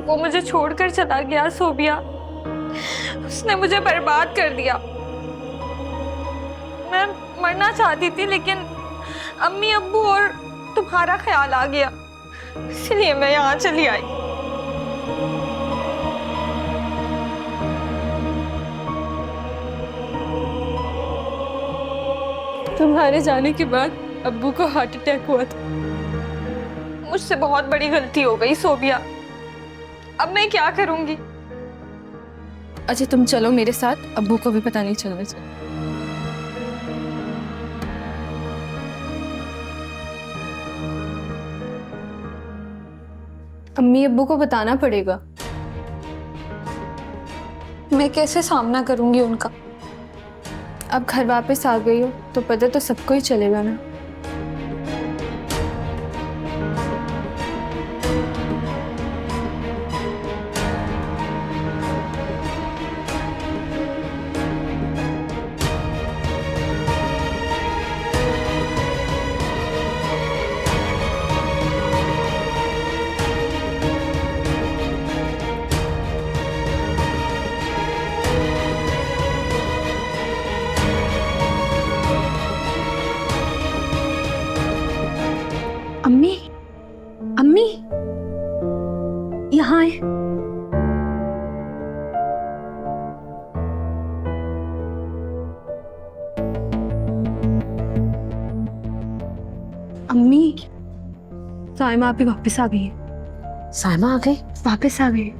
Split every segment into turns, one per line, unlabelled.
वो मुझे छोड़कर चला गया सोबिया। उसने मुझे बर्बाद कर दिया। मैं मरना चाहती थी लेकिन अम्मी अब्बू और तुम्हारा ख्याल आ गया, इसलिए मैं यहाँ चली आई। तुम्हारे जाने के बाद अब्बू को हार्ट अटैक हुआ था। मुझसे बहुत बड़ी गलती हो गई सोबिया। अब मैं क्या करूंगी? अच्छा तुम चलो मेरे साथ, अब्बू को भी पता नहीं चलना चाहिए। अम्मी अब्बू को बताना पड़ेगा। मैं कैसे सामना करूंगी उनका? अब घर वापस आ गई हो तो पता तो सबको ही चलेगा ना। अम्मी, अम्मी, यहाँ आए। अम्मी, साइमा आप ही वापस आ गई है।
साइमा आ गई?
वापस आ गई।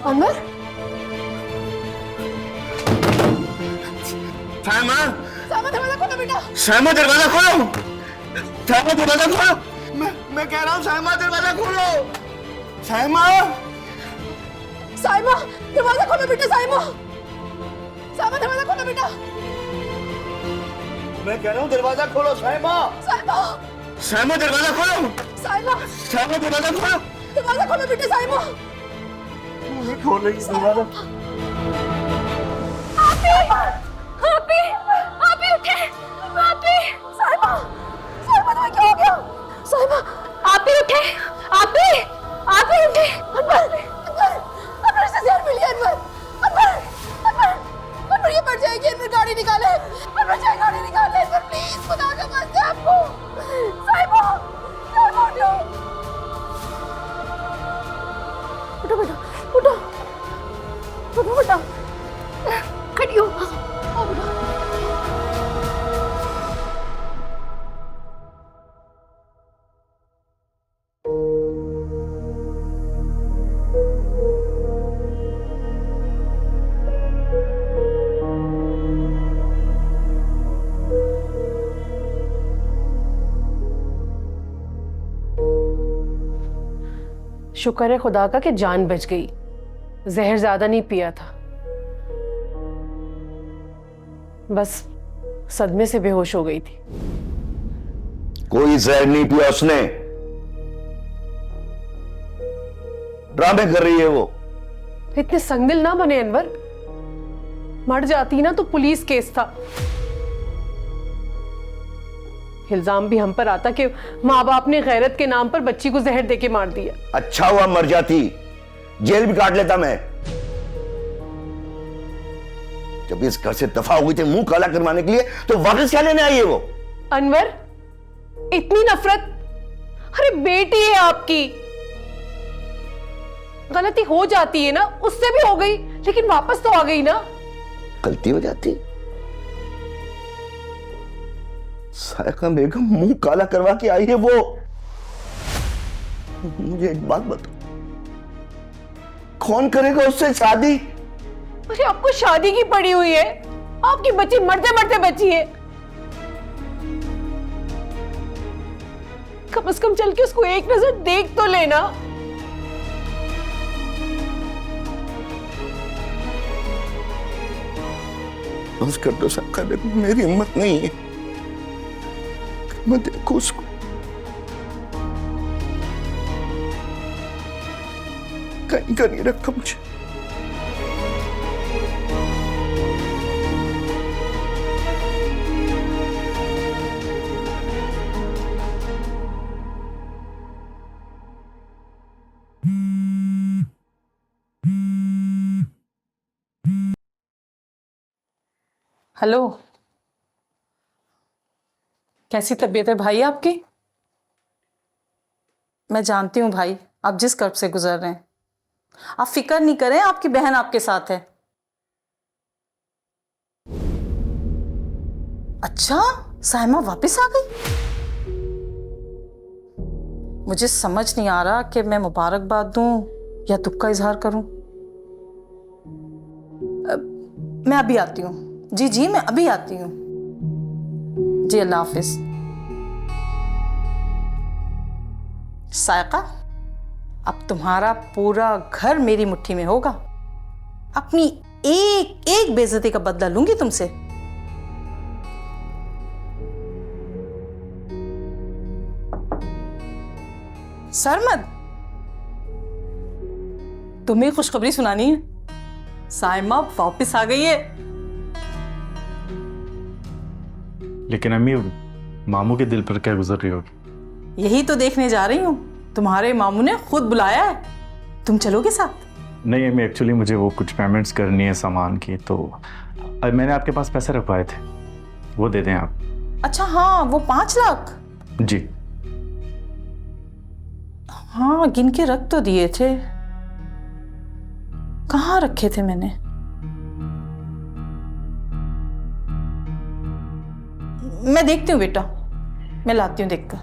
अमर,
साइमा,
साइमा दरवाजा खोलो बेटा।
साइमा दरवाजा खोलो। साइमा दरवाजा खोलो। मैं कह रहा हूँ साइमा दरवाजा खोलो। साइमा,
साइमा दरवाजा खोलो बेटा। साइमा, साइमा दरवाजा खोलो बेटा।
मैं कह रहा हूँ दरवाजा खोलो साइमा।
साइमा,
साइमा दरवाजा खोलो।
साइमा,
साइमा दरवाजा खोलो।
दरवाजा खोलो बेटा। साइमा,
नहीं खोल रही दरवाजा।
आपी उठे। आपी, साइमा, साइमा तुम्हें क्या हो गया? साइमा, आपी उठे। आपी उठे। अनवर से ज़हर मिली है। अनवर ये मर जाएगी। अनवर गाड़ी निकाले। अनवर चाहे गाड़ी निकाले। अनवर प्लीज, खुदा का वास्ते आपको। साइमा, उठो। उठो बेटा, उठो बेटा, खड़ी हो।
शुक्र है खुदा का कि जान बच गई, जहर ज्यादा नहीं पिया था, बस सदमे से बेहोश हो गई थी।
कोई जहर नहीं पिया उसने, ड्रामे कर रही है वो।
इतने संगदिल ना बने अनवर, मर जाती ना तो पुलिस केस था, इल्जाम भी हम पर आता कि माँ बाप ने गैरत के नाम पर बच्ची को जहर देके मार दिया।
अच्छा हुआ मर जाती, जेल भी काट लेता मैं। जब इस घर से दफा हुई थे मुंह काला करवाने के लिए, तो वापस क्या लेने आई है वो?
अनवर, इतनी नफरत? अरे बेटी है आपकी, गलती हो जाती है ना, उससे भी हो गई लेकिन वापस तो आ गई ना।
गलती हो जाती? सायका बेगम मुंह काला करवा के आई है वो। मुझे एक बात बताओ, कौन करेगा उससे शादी?
अरे आपको शादी की पड़ी हुई है, आपकी बच्ची मरते मरते बची है, कम से कम चल के उसको एक नजर देख तो लेना।
बस कर दो साका, देखो मेरी हिम्मत नहीं है, मैं देखो उसको। कहीं का नहीं रखा मुझे।
हेलो, कैसी तबीयत है भाई आपकी?
मैं जानती हूँ भाई, आप जिस कर्ब से गुजर रहे हैं। आप फिक्र नहीं करें, आपकी बहन आपके साथ है। अच्छा, साइमा वापस आ गई? मुझे समझ नहीं आ रहा कि मैं मुबारकबाद दूं या दुख का इजहार करूं। मैं अभी आती हूँ। जी जी, मैं अभी आती हूँ। जी, अल्लाह हाफिज। सायका, अब तुम्हारा पूरा घर मेरी मुट्ठी में होगा। अपनी एक एक बेइज्जती का बदला लूंगी तुमसे। सरमद, तुम्हें खुशखबरी सुनानी है। साइमा वापस आ गई है।
लेकिन अम्मी, मामू के दिल पर क्या गुजर रही होगी?
यही तो देखने जा रही हूँ। तुम्हारे मामू ने खुद बुलाया है। तुम चलोगे साथ?
नहीं अम्मी, एक्चुअली मुझे वो कुछ पेमेंट्स करनी है सामान की, तो अब मैंने आपके पास पैसे रखवाए थे, वो दे दें आप।
अच्छा हाँ, वो 5 लाख।
जी
हाँ, गिन के रख तो दिए थे। कहाँ रखे थे मैंने? मैं देखती हूँ बेटा, मैं लाती हूँ देखकर।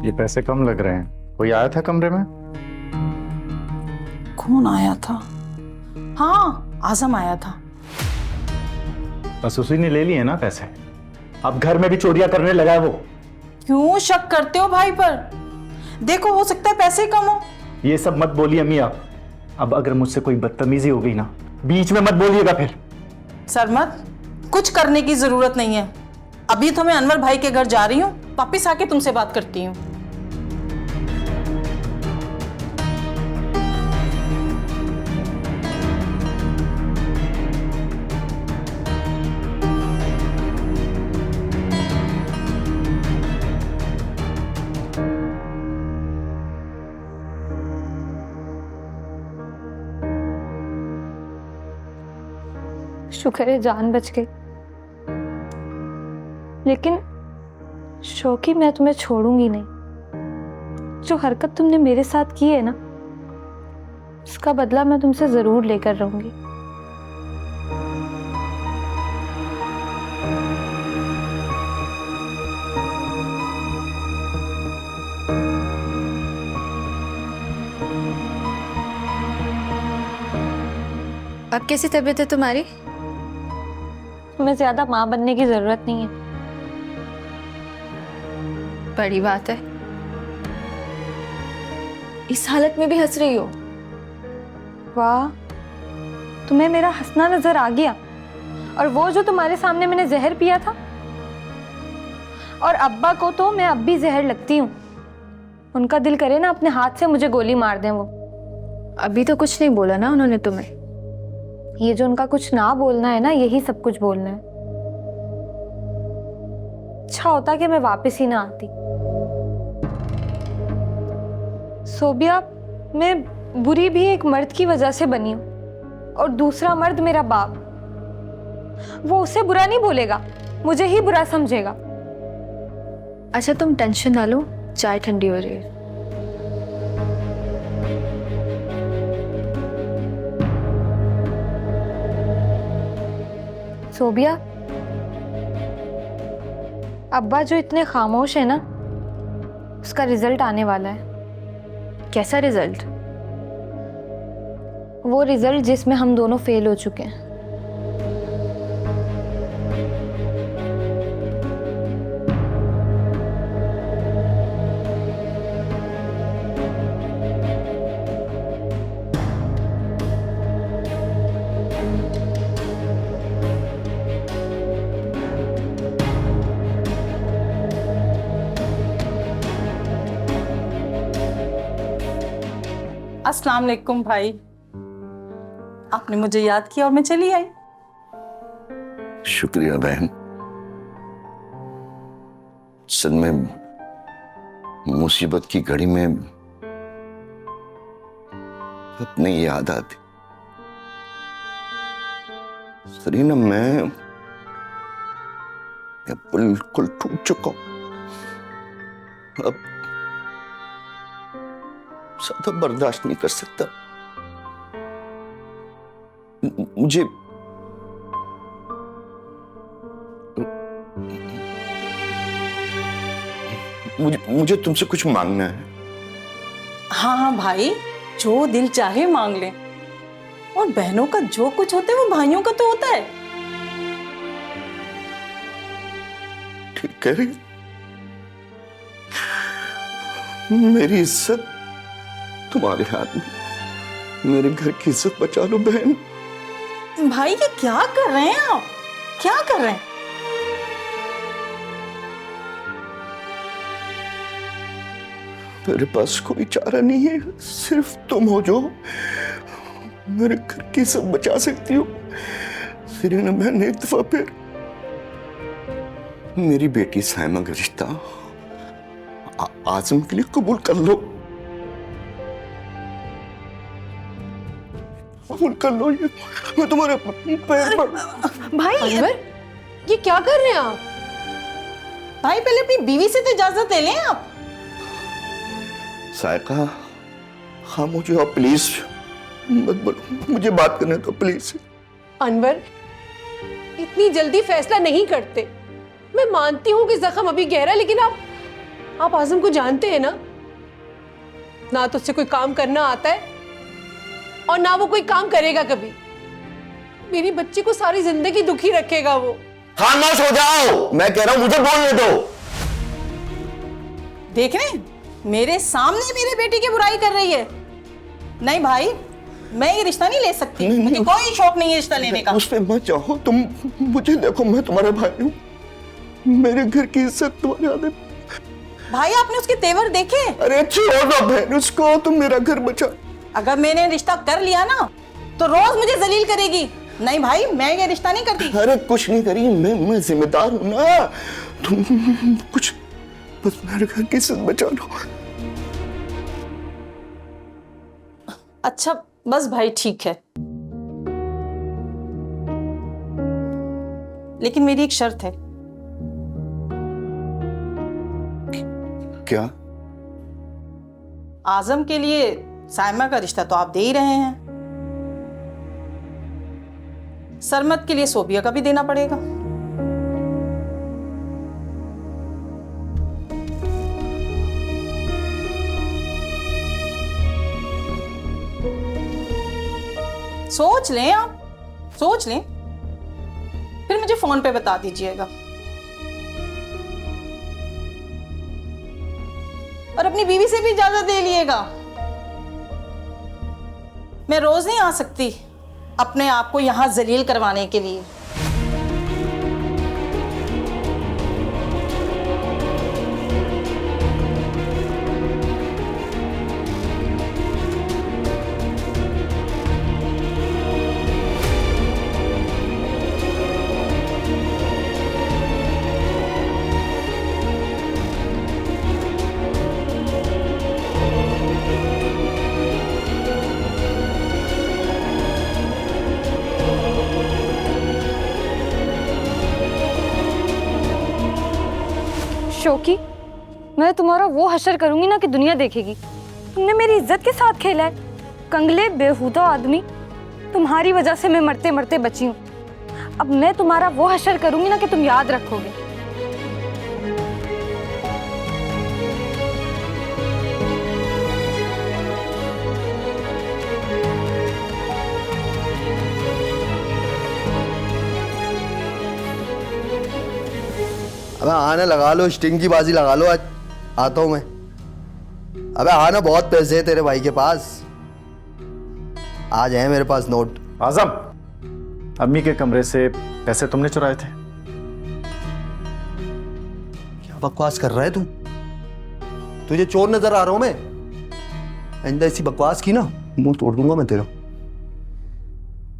ये पैसे कम लग रहे हैं। कोई आया था कमरे में?
कौन आया था? हाँ, आजम आया था।
बस उसी ने ले लिए ना पैसे। अब घर में भी चोरियां करने लगा है वो।
क्यों शक करते हो भाई पर? देखो, हो सकता है पैसे कम हो।
ये सब मत बोलिए अम्मी आप। अब अगर मुझसे कोई बदतमीजी हो गई ना, बीच में मत बोलिएगा फिर।
सरमद, कुछ करने की जरूरत नहीं है। अभी तो मैं अनवर भाई के घर जा रही हूँ, वापिस आके तुमसे बात करती हूँ।
शुक्र है जान बच गई। लेकिन शौकी, मैं तुम्हें छोड़ूंगी नहीं। जो हरकत तुमने मेरे साथ की है ना, उसका बदला मैं तुमसे जरूर लेकर रहूंगी।
अब कैसी तबीयत है तुम्हारी?
तुम्हें ज्यादा माँ बनने की जरूरत नहीं है।
बड़ी बात है, इस हालत में भी हंस रही हो।
वाह, तुम्हें मेरा हंसना नजर आ गया। और वो जो तुम्हारे सामने मैंने जहर पिया था, और अब्बा को तो मैं अब भी जहर लगती हूँ। उनका दिल करे ना अपने हाथ से मुझे गोली मार दें वो।
अभी तो कुछ नहीं बोला ना उन्होंने तुम्हें?
ये जो उनका कुछ ना बोलना है ना, यही सब कुछ बोलना है। अच्छा होता कि मैं वापस ही ना आती। सोबिया, मैं बुरी भी एक मर्द की वजह से बनी हूँ, और दूसरा मर्द मेरा बाप। वो उसे बुरा नहीं बोलेगा, मुझे ही बुरा समझेगा।
अच्छा तुम टेंशन ना लो, चाय ठंडी हो रही है।
सोबिया, अब्बा जो इतने खामोश है ना, उसका रिजल्ट आने वाला है।
कैसा रिजल्ट? वो रिजल्ट जिसमें हम दोनों फेल हो चुके हैं।
अस्सलाम वालेकुम भाई, आपने मुझे याद किया और मैं चली आई।
शुक्रिया बहन। असल में मुसीबत की घड़ी में अपनी याद आती। सरीना, मैं बिल्कुल टूट चुका हूं। अब ज्यादा बर्दाश्त नहीं कर सकता। मुझे मुझे मुझे तुमसे कुछ मांगना है।
हाँ हाँ भाई, जो दिल चाहे मांग ले। और बहनों का जो कुछ होता है वो भाइयों का तो होता है।
ठीक कह रही। मेरी इज्जत तुम्हारे हाथ में। मेरे घर की इज्जत बचा लो बहन।
भाई ये क्या कर रहे हैं आप? क्या कर रहे हैं?
मेरे पास कोई चारा नहीं है, सिर्फ तुम हो जो मेरे घर की इज्जत बचा सकती हो। सरीना बहन, एक दफा फिर मेरी बेटी साइमा का रिश्ता आजम के लिए कबूल कर लो। कबूल कर लो। ये मैं तुम्हारे पैर पर।
भाई
अनवर, ये क्या कर रहे हैं आप?
भाई पहले अपनी बीवी से तो इजाजत ले लें आप।
सायका, खामोश हो प्लीज। मत बोलो, मुझे बात करने दो प्लीज।
अनवर, इतनी जल्दी फैसला नहीं करते। मैं मानती हूँ कि जख्म अभी गहरा, लेकिन आप आजम को जानते हैं ना तो उससे कोई काम करना आता है और ना वो कोई काम करेगा कभी। मेरी बच्ची को सारी जिंदगी दुखी रखेगा वो।
खामोश हो जाओ, मैं कह रहा हूं मुझे बोलने दो।
देख रहे हैं, मेरे सामने मेरे बेटी की बुराई कर रही है। नहीं भाई, मैं ये रिश्ता नहीं ले सकती।
नहीं,
मुझे कोई शौक नहीं है रिश्ता लेने का।
उस पे मत जाओ तुम। मुझे देखो, मैं तुम्हारा भाई हूँ। मेरे घर की इज्जत तुम्हारे हाथ में।
भाई आपने उसके तेवर देखे?
अरे छोड़ दो बहन उसको, तुम मेरा घर बचा।
अगर मैंने रिश्ता कर लिया ना तो रोज मुझे जलील करेगी। नहीं भाई, मैं ये रिश्ता नहीं करती।
अरे कुछ नहीं करी, मैं जिम्मेदार हूं ना। तुम कुछ बस मेरे घर की इज्जत बचा लो।
अच्छा बस भाई, ठीक है, लेकिन मेरी एक शर्त है।
क्या?
आजम के लिए साइमा का रिश्ता तो आप दे ही रहे हैं, सरमत के लिए सोबिया का भी देना पड़ेगा। सोच लें आप, सोच लें, फिर मुझे फोन पे बता दीजिएगा। और अपनी बीवी से भी इजाजत दे लिएगा। मैं रोज नहीं आ सकती अपने आप को यहां जलील करवाने के लिए।
शौकी, मैं तुम्हारा वो हशर करूंगी ना कि दुनिया देखेगी। तुमने मेरी इज्जत के साथ खेला है। कंगले बेहुदा आदमी, तुम्हारी वजह से मैं मरते मरते बची हूँ। अब मैं तुम्हारा वो हशर करूंगी ना कि तुम याद रखोगे।
अबे आने लगा लो, स्टिंग की बाजी लगा लो। आज आता हूं मैं। अबे आना, बहुत पैसे है तेरे भाई के पास। आज है मेरे पास नोट।
आजम, अम्मी के कमरे से पैसे तुमने चुराए थे?
क्या बकवास कर रहा है तू? तुझे चोर नजर आ रहा हूं मैं? आइंदा ऐसी बकवास की ना, मुंह तोड़ दूंगा मैं तेरा।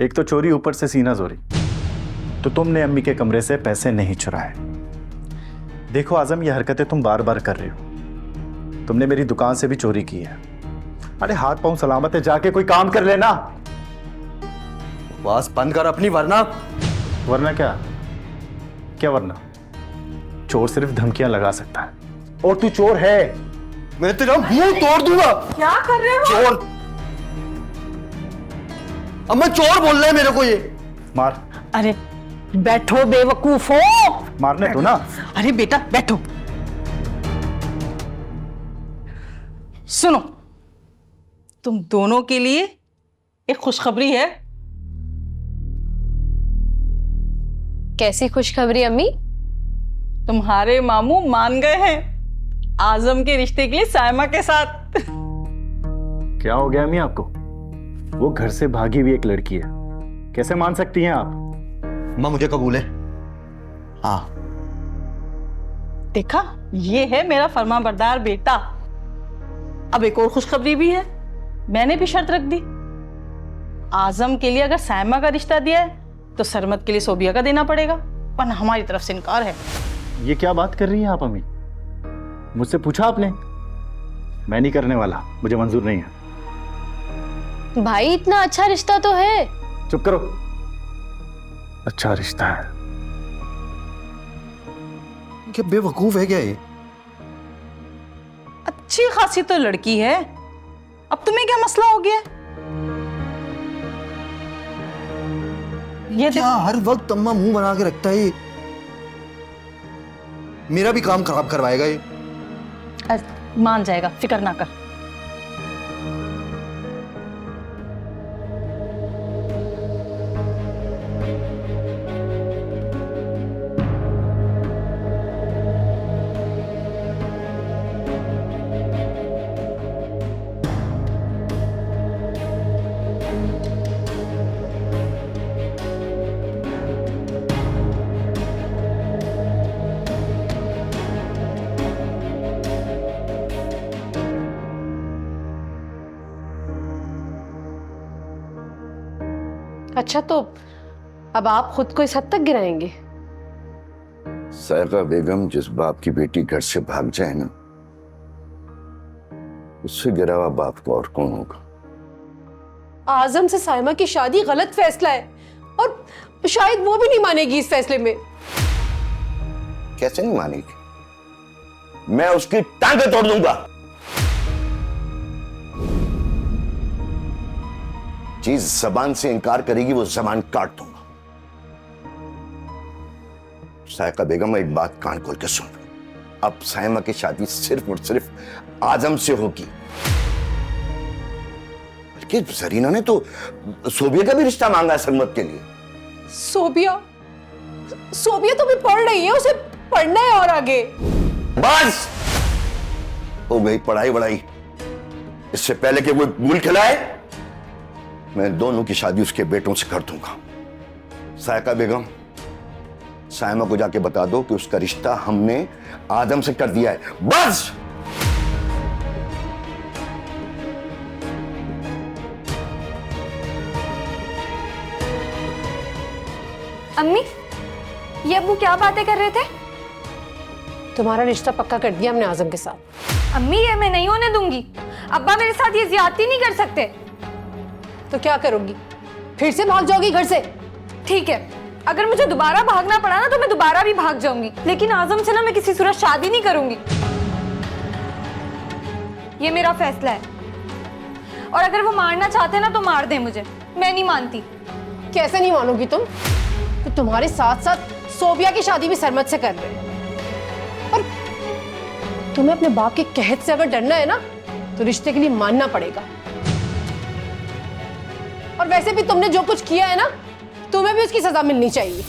एक तो चोरी, ऊपर से सीना जोरी। तो तुमने अम्मी के कमरे से पैसे नहीं चुराए। देखो आजम, ये हरकतें तुम बार बार कर रहे हो। तुमने मेरी दुकान से भी चोरी की है। अरे हाथ पांव सलामत है, जाके कोई काम कर लेना।
बकवास बंद कर अपनी, वरना
वरना क्या? क्या वरना? चोर सिर्फ धमकियां लगा सकता है, और तू चोर है।
मैं तेरा मुंह तोड़ दूंगा।
क्या कर रहे हो?
चोर! अब मैं चोर बोल रहा है मेरे को ये।
मार।
अरे बैठो बेवकूफो।
मारने दो ना।
अरे बेटा बैठो। सुनो, तुम दोनों के लिए एक खुशखबरी है।
कैसी खुशखबरी अम्मी?
तुम्हारे मामू मान गए हैं आजम के रिश्ते के लिए सायमा के साथ।
क्या हो गया अम्मी आपको? वो घर से भागी हुई एक लड़की है, कैसे मान सकती हैं आप?
मां मुझे कबूल है। हाँ,
देखा, ये है मेरा फरमाबरदार बेटा। अब एक और खुशखबरी भी है। मैंने भी शर्त रख दी, आजम के लिए अगर सायमा का रिश्ता दिया है तो सरमत के लिए सोबिया का देना पड़ेगा, वरना हमारी तरफ से इनकार है।
ये क्या बात कर रही हैं आप अम्मी? मुझसे पूछा आपने? मैं नहीं करने वाला, मुझे मंजूर नहीं है।
भाई इतना अच्छा रिश्ता तो है।
चुप करो। अच्छा रिश्ता है?
क्या बेवकूफ है क्या ये?
अच्छी खासी तो लड़की है, अब तुम्हें क्या मसला हो गया? ये
क्या हर वक्त अम्मा मुंह बना के रखता है ये? मेरा भी काम खराब करवाएगा ये।
मान जाएगा, फिक्र ना कर।
अच्छा, तो अब आप खुद को इस हद तक गिराएंगे?
सायका बेगम जिस बाप की बेटी घर से भाग जाए ना, उससे गिरा हुआ बाप को और कौन होगा?
आजम से सायमा की शादी गलत फैसला है, और शायद वो भी नहीं मानेगी इस फैसले में।
कैसे नहीं मानेगी? मैं उसकी टांगें तोड़ दूंगा। चीज जबान से इनकार करेगी, वो जबान काट दूंगा। सायका बेगम, एक बात कान खोल के सुन, अब सायमा की शादी सिर्फ और सिर्फ आजम से होगी। बल्कि जरीना ने तो सोबिया का भी रिश्ता मांगा है सरमत के लिए।
सोबिया? सोबिया तो भी पढ़ रही है, उसे पढ़ना है और आगे।
बस हो गई पढ़ाई वढ़ाई। इससे पहले कि वो भूल खिलाए, मैं दोनों की शादी उसके बेटों से कर दूंगा। सायका बेगम, सायमा को जाके बता दो कि उसका रिश्ता हमने आदम से कर दिया है। बस।
अम्मी, ये अब्बू क्या बातें कर रहे थे?
तुम्हारा रिश्ता पक्का कर दिया हमने आजम के साथ।
अम्मी, ये मैं नहीं होने दूंगी। अब्बा मेरे साथ ये ज्यादती नहीं कर सकते।
तो क्या करोगी? फिर से भाग जाओगी घर से?
ठीक है, अगर मुझे दोबारा भागना पड़ा ना तो मैं दोबारा भी भाग जाऊंगी, लेकिन आजम से ना मैं किसी सूरत शादी नहीं करूंगी। ये मेरा फैसला है, और अगर वो मारना चाहते ना तो मार दे मुझे, मैं नहीं मानती।
कैसे नहीं मानोगी तुम? तो तुम्हारे साथ साथ सोबिया की शादी भी सरमत से कर रहे हैं, और तुम्हें अपने बाप के कहत से अगर डरना है ना तो रिश्ते के लिए मानना पड़ेगा। और वैसे भी तुमने जो कुछ किया है ना, तुम्हें भी उसकी सजा मिलनी चाहिए।